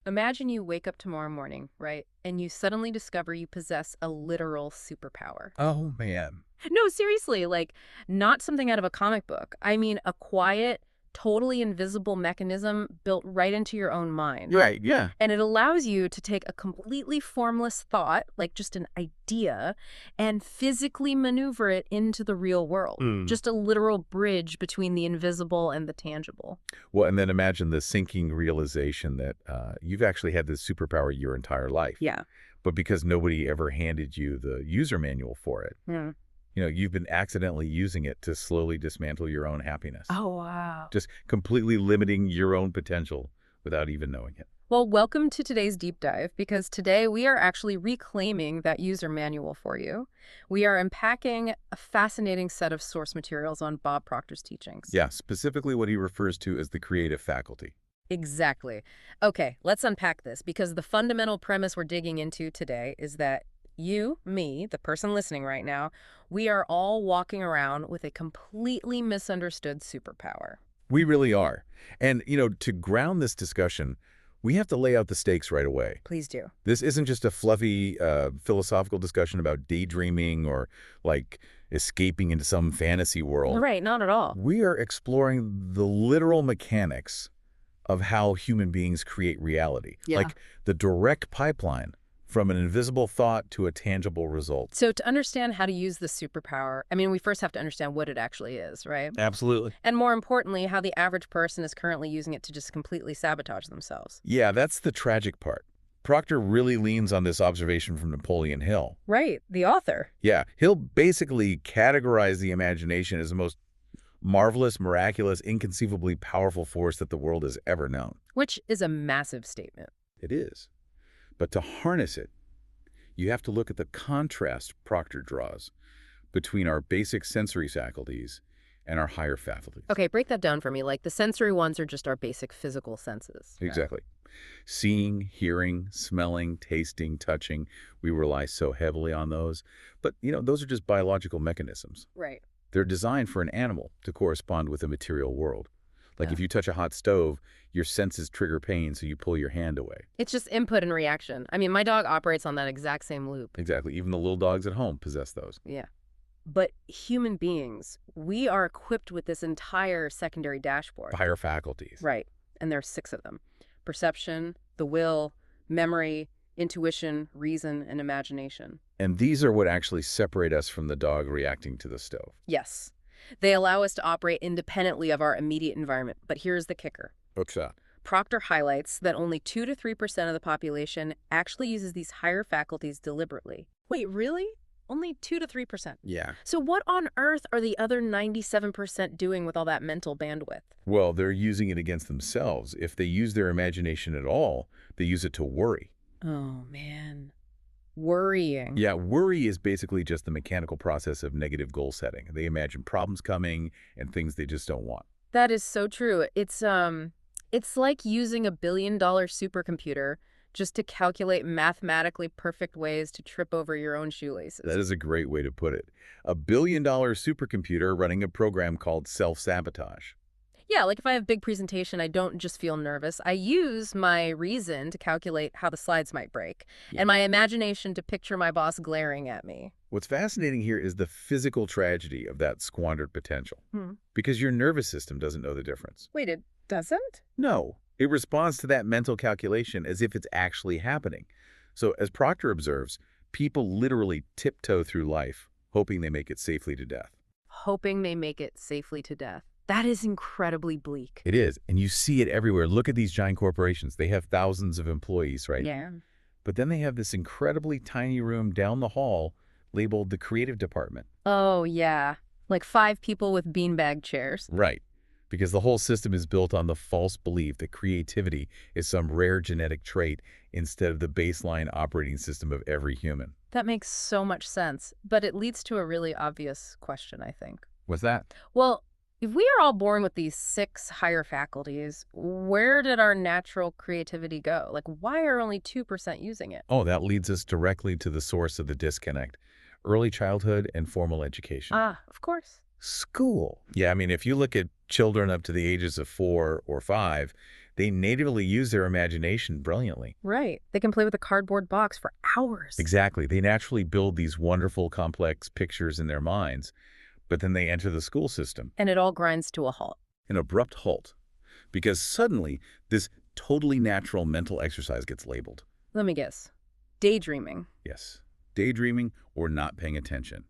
Imagine you wake up tomorrow morning, right? And you suddenly discover you possess a literal superpower. Oh, man. No, seriously, like not something out of a comic book. I mean, a quiet, totally invisible mechanism built right into your own mind. Right, yeah. And it allows you to take a completely formless thought, like just an idea, and physically maneuver it into the real world. Mm. Just a literal bridge between the invisible and the tangible. Well, and then imagine the sinking realization that you've actually had this superpower your entire life. Yeah. But because nobody ever handed you the user manual for it, Yeah. you've been accidentally using it to slowly dismantle your own happiness. Oh, wow. Just completely limiting your own potential without even knowing it. Well, welcome to today's deep dive because today we are actually reclaiming that user manual for you. We are unpacking a fascinating set of source materials on Bob Proctor's teachings. Yeah, specifically what he refers to as the creative faculty. Exactly. Okay, let's unpack this because the fundamental premise we're digging into today is that you, me, the person listening right now, we are all walking around with a completely misunderstood superpower. We really are. And, to ground this discussion, we have to lay out the stakes right away. Please do. This isn't just a fluffy philosophical discussion about daydreaming or like escaping into some fantasy world. Right, not at all. We are exploring the literal mechanics of how human beings create reality. Yeah. Like the direct pipeline from an invisible thought to a tangible result. So to understand how to use this superpower, I mean, we first have to understand what it actually is, right? Absolutely. And more importantly, how the average person is currently using it to just completely sabotage themselves. Yeah, that's the tragic part. Proctor really leans on this observation from Napoleon Hill. Right, the author. Yeah, Hill basically categorized the imagination as the most marvelous, miraculous, inconceivably powerful force that the world has ever known. Which is a massive statement. It is. But to harness it, you have to look at the contrast Proctor draws between our basic sensory faculties and our higher faculties. Okay, break that down for me. Like the sensory ones are just our basic physical senses. Exactly. Seeing, hearing, smelling, tasting, touching, we rely so heavily on those. But, those are just biological mechanisms. Right. They're designed for an animal to correspond with the material world. Like if you touch a hot stove, your senses trigger pain, so you pull your hand away. It's just input and reaction. I mean, my dog operates on that exact same loop. Exactly. Even the little dogs at home possess those. Yeah. But human beings, we are equipped with this entire secondary dashboard. Higher faculties. Right. And there's 6 of them. Perception, the will, memory, intuition, reason, and imagination. And these are what actually separate us from the dog reacting to the stove. Yes. They allow us to operate independently of our immediate environment. But here's the kicker. What's that? Proctor highlights that only 2 to 3% of the population actually uses these higher faculties deliberately. Wait, really? Only 2 to 3%? Yeah. So what on earth are the other 97% doing with all that mental bandwidth? Well, they're using it against themselves. If they use their imagination at all, they use it to worry. Oh, man. Worrying. Yeah, worry is basically just the mechanical process of negative goal setting. They imagine problems coming and things they just don't want. That is so true. It's like using a billion-dollar supercomputer just to calculate mathematically perfect ways to trip over your own shoelaces. That is a great way to put it. A billion-dollar supercomputer running a program called self-sabotage. Yeah, like if I have a big presentation, I don't just feel nervous. I use my reason to calculate how the slides might break, and my imagination to picture my boss glaring at me. What's fascinating here is the physical tragedy of that squandered potential. Hmm. Because your nervous system doesn't know the difference. Wait, it doesn't? No, it responds to that mental calculation as if it's actually happening. So as Proctor observes, people literally tiptoe through life, hoping they make it safely to death. Hoping they make it safely to death. That is incredibly bleak. It is, and you see it everywhere. Look at these giant corporations. They have thousands of employees, right? Yeah. But then they have this incredibly tiny room down the hall labeled the creative department. Oh, yeah. Like 5 people with beanbag chairs. Right. Because the whole system is built on the false belief that creativity is some rare genetic trait instead of the baseline operating system of every human. That makes so much sense, but it leads to a really obvious question, I think. What's that? Well, if we are all born with these 6 higher faculties, where did our natural creativity go? Like, why are only 2% using it? Oh, that leads us directly to the source of the disconnect. Early childhood and formal education. Ah, of course. School. Yeah, I mean, if you look at children up to the ages of 4 or 5, They natively use their imagination brilliantly. Right. They can play with a cardboard box for hours. Exactly. They naturally build these wonderful, complex pictures in their minds, but then they enter the school system, And it all grinds to a halt. an abrupt halt, because suddenly this totally natural mental exercise gets labeled. Let me guess. Daydreaming. Yes, daydreaming or not paying attention.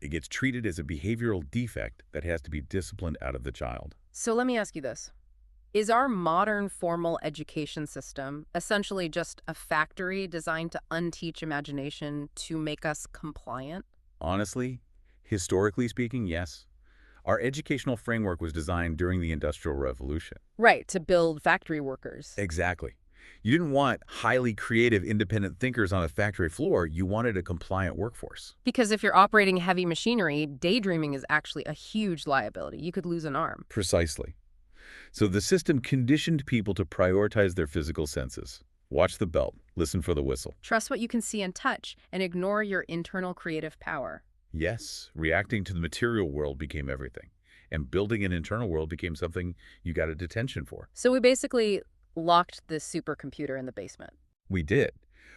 It gets treated as a behavioral defect that has to be disciplined out of the child. So let me ask you this. Is our modern formal education system essentially just a factory designed to unteach imagination to make us compliant? Honestly, historically speaking, yes. Our educational framework was designed during the Industrial Revolution. Right, to build factory workers. Exactly. You didn't want highly creative, independent thinkers on a factory floor. You wanted a compliant workforce. Because if you're operating heavy machinery, daydreaming is actually a huge liability. You could lose an arm. Precisely. So the system conditioned people to prioritize their physical senses. Watch the belt, listen for the whistle. Trust what you can see and touch, and ignore your internal creative power. Yes, reacting to the material world became everything. And building an internal world became something you got a detention for. So we basically locked this supercomputer in the basement. We did.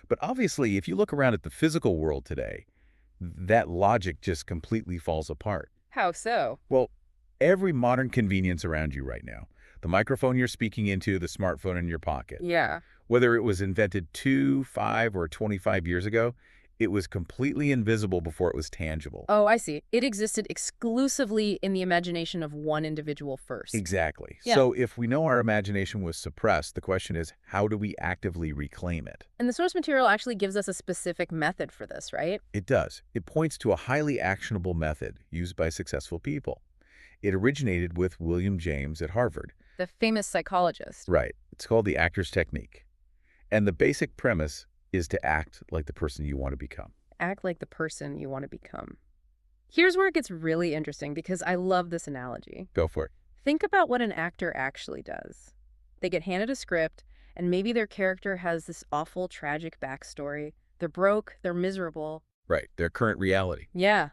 But obviously, if you look around at the physical world today, that logic just completely falls apart. How so? Well, every modern convenience around you right now, the microphone you're speaking into, the smartphone in your pocket, Yeah. whether it was invented 2, 5, or 25 years ago, it was completely invisible before it was tangible. Oh, I see. It existed exclusively in the imagination of one individual first. Exactly. Yeah. So if we know our imagination was suppressed, the question is, how do we actively reclaim it? And the source material actually gives us a specific method for this, right? It does. It points to a highly actionable method used by successful people. It originated with William James at Harvard. The famous psychologist. Right. It's called the actor's technique. And the basic premise is to act like the person you want to become. Act like the person you want to become. Here's where it gets really interesting because I love this analogy. Go for it. Think about what an actor actually does. They get handed a script, and maybe their character has this awful, tragic backstory. They're broke, they're miserable. Right. Their current reality. Yeah.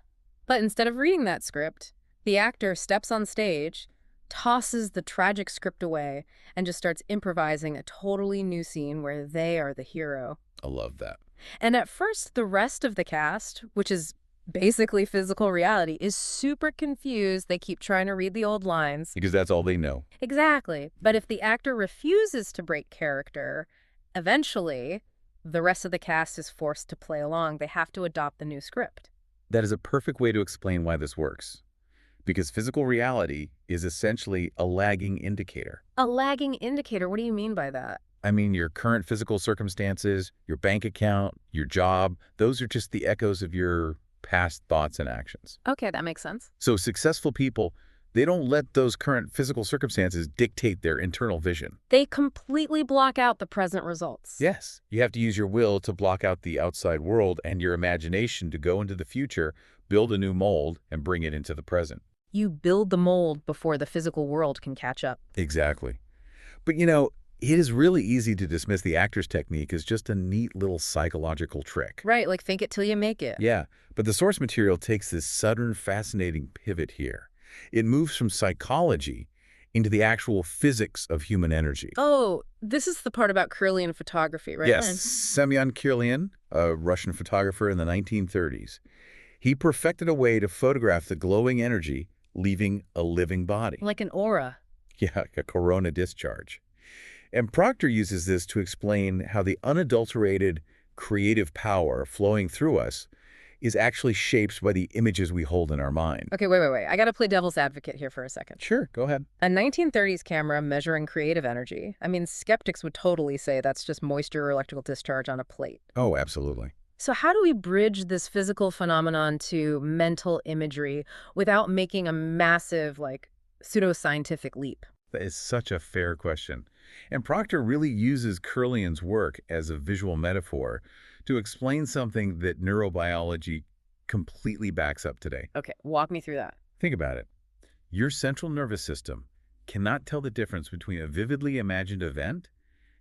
But instead of reading that script, the actor steps on stage, tosses the tragic script away, and just starts improvising a totally new scene where they are the hero. I love that. And at first, the rest of the cast, which is basically physical reality, is super confused. They keep trying to read the old lines. Because that's all they know. Exactly. But if the actor refuses to break character, eventually, the rest of the cast is forced to play along. They have to adopt the new script. That is a perfect way to explain why this works. Because physical reality is essentially a lagging indicator. A lagging indicator? What do you mean by that? I mean, your current physical circumstances, your bank account, your job, those are just the echoes of your past thoughts and actions. Okay, that makes sense. So successful people, they don't let those current physical circumstances dictate their internal vision. They completely block out the present results. Yes, you have to use your will to block out the outside world and your imagination to go into the future, build a new mold, and bring it into the present. You build the mold before the physical world can catch up. Exactly. But you know, it is really easy to dismiss the actor's technique as just a neat little psychological trick. Right, like fake it till you make it. Yeah, but the source material takes this sudden, fascinating pivot here. It moves from psychology into the actual physics of human energy. Oh, this is the part about Kirlian photography, right? Yes, Semyon Kirlian, a Russian photographer in the 1930s, he perfected a way to photograph the glowing energy leaving a living body. Like an aura. Yeah, a corona discharge. And Proctor uses this to explain how the unadulterated creative power flowing through us is actually shaped by the images we hold in our mind. Okay, wait. I gotta play devil's advocate here for a second. Sure, go ahead. A 1930s camera measuring creative energy. I mean, skeptics would totally say that's just moisture or electrical discharge on a plate. Oh, absolutely. So how do we bridge this physical phenomenon to mental imagery without making a massive, pseudoscientific leap? That is such a fair question. And Proctor really uses Kirlian's work as a visual metaphor to explain something that neurobiology completely backs up today. Okay, walk me through that. Think about it. Your central nervous system cannot tell the difference between a vividly imagined event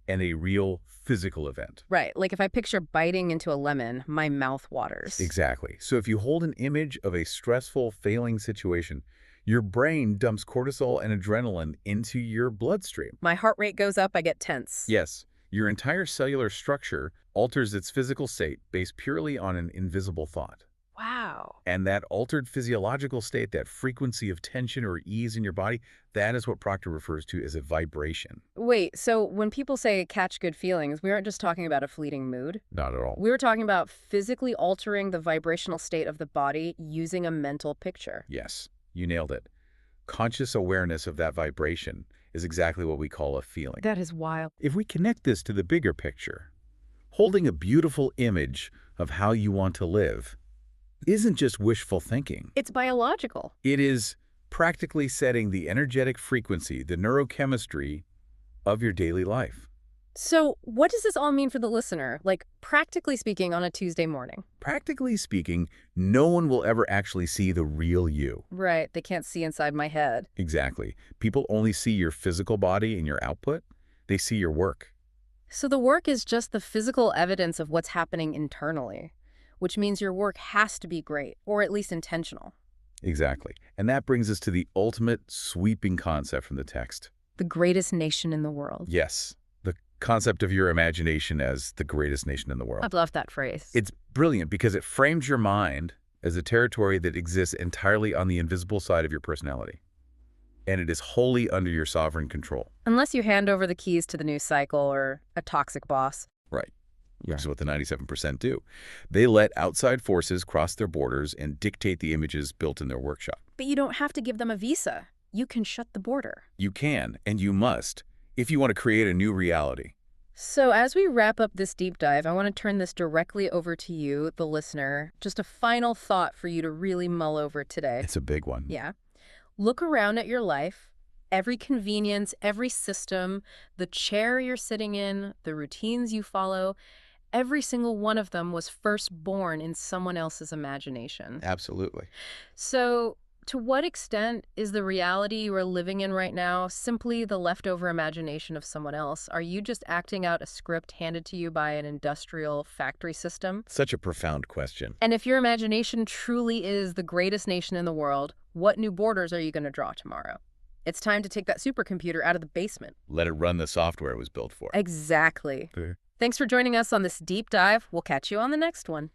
and a real physical event. Right, like if I picture biting into a lemon, my mouth waters. Exactly. So if you hold an image of a stressful, failing situation, Your brain dumps cortisol and adrenaline into your bloodstream. My heart rate goes up, I get tense. Yes, your entire cellular structure alters its physical state based purely on an invisible thought. Wow. And that altered physiological state, that frequency of tension or ease in your body, that is what Proctor refers to as a vibration. Wait, so when people say catch good feelings, we aren't just talking about a fleeting mood. Not at all. We were talking about physically altering the vibrational state of the body using a mental picture. Yes, you nailed it. Conscious awareness of that vibration is exactly what we call a feeling. That is wild. If we connect this to the bigger picture, holding a beautiful image of how you want to live isn't just wishful thinking. It's biological. It is practically setting the energetic frequency, the neurochemistry of your daily life. So what does this all mean for the listener? Like, practically speaking, on a Tuesday morning? Practically speaking, no one will ever actually see the real you. Right, they can't see inside my head. Exactly. People only see your physical body and your output. They see your work. So the work is just the physical evidence of what's happening internally, which means your work has to be great, or at least intentional. Exactly. And that brings us to the ultimate sweeping concept from the text. The greatest nation in the world. Yes, the concept of your imagination as the greatest nation in the world. I've loved that phrase. It's brilliant because it frames your mind as a territory that exists entirely on the invisible side of your personality. And it is wholly under your sovereign control. Unless you hand over the keys to the news cycle or a toxic boss. Right. Which is what the 97% do. They let outside forces cross their borders and dictate the images built in their workshop. But you don't have to give them a visa. You can shut the border. You can, and you must, if you want to create a new reality. So as we wrap up this deep dive, I want to turn this directly over to you, the listener. Just a final thought for you to really mull over today. It's a big one. Yeah. Look around at your life. Every convenience, every system, the chair you're sitting in, the routines you follow, every single one of them was first born in someone else's imagination. Absolutely. So to what extent is the reality you are living in right now simply the leftover imagination of someone else? Are you just acting out a script handed to you by an industrial factory system? Such a profound question. And if your imagination truly is the greatest nation in the world, what new borders are you going to draw tomorrow? It's time to take that supercomputer out of the basement. Let it run the software it was built for. Exactly. Okay. Thanks for joining us on this deep dive. We'll catch you on the next one.